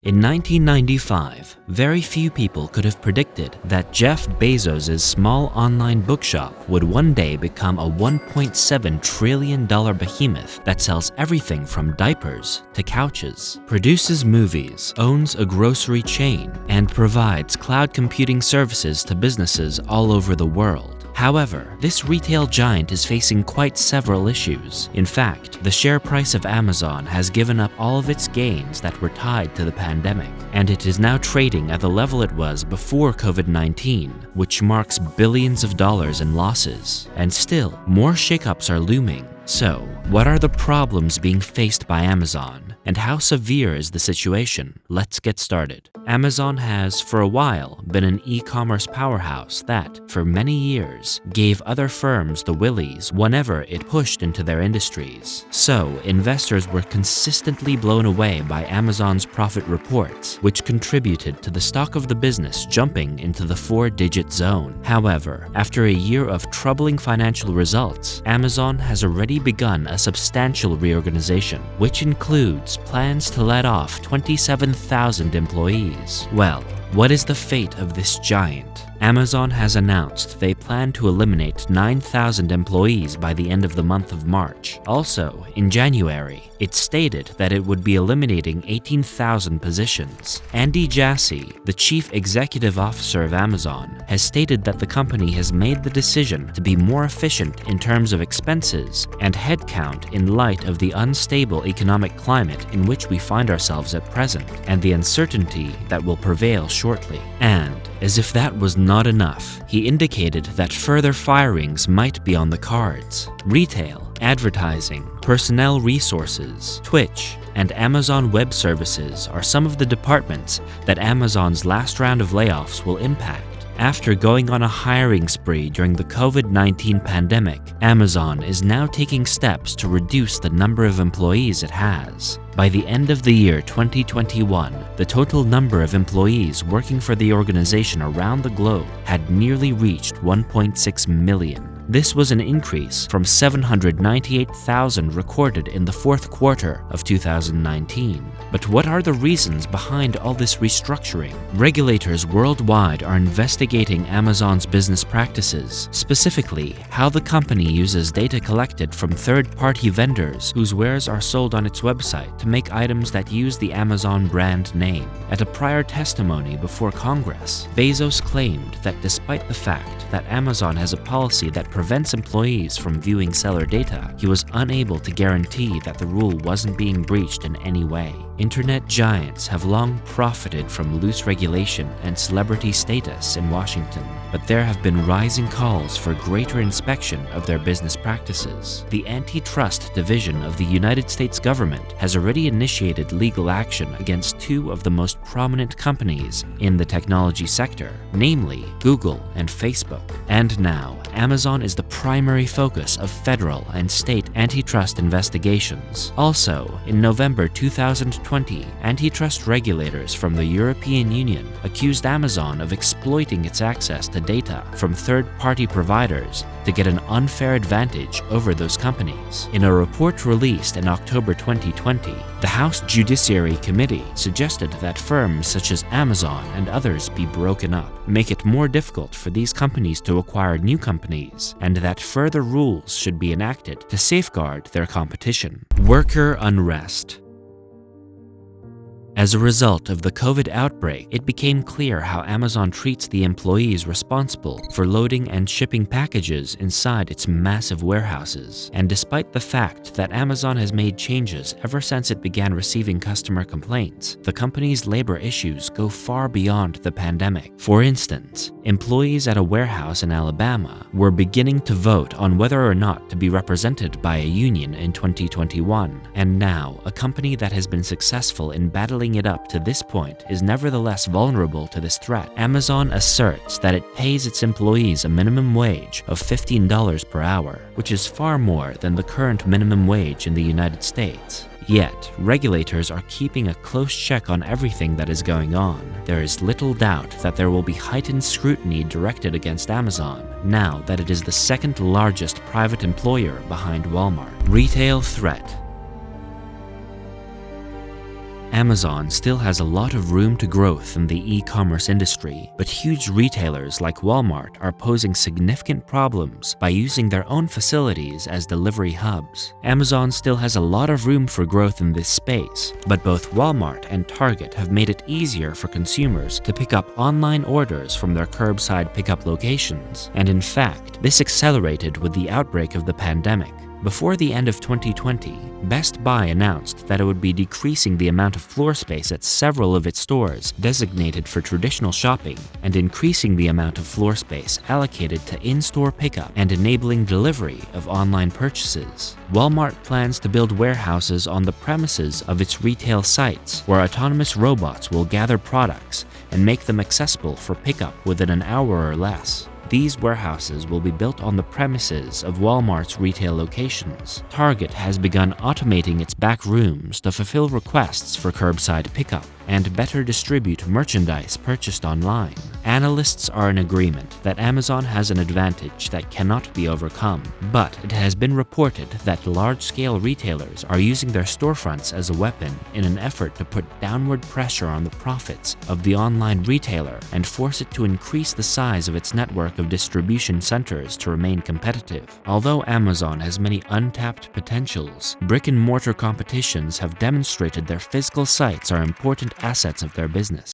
In 1995, very few people could have predicted that Jeff Bezos' small online bookshop would one day become a $1.7 trillion behemoth that sells everything from diapers to couches, produces movies, owns a grocery chain, and provides cloud computing services to businesses all over the world. However, this retail giant is facing quite several issues. In fact, the share price of Amazon has given up all of its gains that were tied to the pandemic, and it is now trading at the level it was before COVID-19, which marks billions of dollars in losses. And still, more shakeups are looming. So, what are the problems being faced by Amazon, and how severe is the situation? Let's get started. Amazon has, for a while, been an e-commerce powerhouse that, for many years, gave other firms the willies whenever it pushed into their industries. So, investors were consistently blown away by Amazon's profit reports, which contributed to the stock of the business jumping into the four-digit zone. However, after a year of troubling financial results, Amazon has already begun a substantial reorganization, which includes plans to let off 27,000 employees. Well, what is the fate of this giant? Amazon has announced they plan to eliminate 9,000 employees by the end of the month of March. Also, in January, it stated that it would be eliminating 18,000 positions. Andy Jassy, the chief executive officer of Amazon, has stated that the company has made the decision to be more efficient in terms of expenses and headcount in light of the unstable economic climate in which we find ourselves at present and the uncertainty that will prevail shortly. And, as if that was not enough, he indicated that further firings might be on the cards. Retail, advertising, personnel resources, Twitch, and Amazon Web Services are some of the departments that Amazon's last round of layoffs will impact. After going on a hiring spree during the COVID-19 pandemic, Amazon is now taking steps to reduce the number of employees it has. By the end of the year 2021, the total number of employees working for the organization around the globe had nearly reached 1.6 million. This was an increase from 798,000 recorded in the fourth quarter of 2019. But what are the reasons behind all this restructuring? Regulators worldwide are investigating Amazon's business practices, specifically how the company uses data collected from third-party vendors whose wares are sold on its website to make items that use the Amazon brand name. At a prior testimony before Congress, Bezos claimed that despite the fact that Amazon has a policy that prevents employees from viewing seller data, he was unable to guarantee that the rule wasn't being breached in any way. Internet giants have long profited from loose regulation and celebrity status in Washington, but there have been rising calls for greater inspection of their business practices. The Antitrust Division of the United States government has already initiated legal action against two of the most prominent companies in the technology sector, namely Google and Facebook. And now, Amazon is the primary focus of federal and state antitrust investigations. Also, in November 2020, antitrust regulators from the European Union accused Amazon of exploiting its access to data from third-party providers to get an unfair advantage over those companies. In a report released in October 2020, the House Judiciary Committee suggested that firms such as Amazon and others be broken up, make it more difficult for these companies to acquire new companies, and that further rules should be enacted to safeguard their competition. Worker unrest. As a result of the COVID outbreak, it became clear how Amazon treats the employees responsible for loading and shipping packages inside its massive warehouses. And despite the fact that Amazon has made changes ever since it began receiving customer complaints, the company's labor issues go far beyond the pandemic. For instance, employees at a warehouse in Alabama were beginning to vote on whether or not to be represented by a union in 2021. And now, a company that has been successful in battling it up to this point is nevertheless vulnerable to this threat. Amazon asserts that it pays its employees a minimum wage of $15 per hour, which is far more than the current minimum wage in the United States. Yet, regulators are keeping a close check on everything that is going on. There is little doubt that there will be heightened scrutiny directed against Amazon, now that it is the second largest private employer behind Walmart. Retail threat. Amazon still has a lot of room to growth in the e-commerce industry, but huge retailers like Walmart are posing significant problems by using their own facilities as delivery hubs. Amazon still has a lot of room for growth in this space, but both Walmart and Target have made it easier for consumers to pick up online orders from their curbside pickup locations. And in fact, this accelerated with the outbreak of the pandemic. Before the end of 2020, Best Buy announced that it would be decreasing the amount of floor space at several of its stores designated for traditional shopping and increasing the amount of floor space allocated to in-store pickup and enabling delivery of online purchases. Walmart plans to build warehouses on the premises of its retail sites where autonomous robots will gather products and make them accessible for pickup within an hour or less. These warehouses will be built on the premises of Walmart's retail locations. Target has begun automating its back rooms to fulfill requests for curbside pickup and better distribute merchandise purchased online. Analysts are in agreement that Amazon has an advantage that cannot be overcome, but it has been reported that large-scale retailers are using their storefronts as a weapon in an effort to put downward pressure on the profits of the online retailer and force it to increase the size of its network of distribution centers to remain competitive. Although Amazon has many untapped potentials, brick-and-mortar competitions have demonstrated their physical sites are important assets of their business.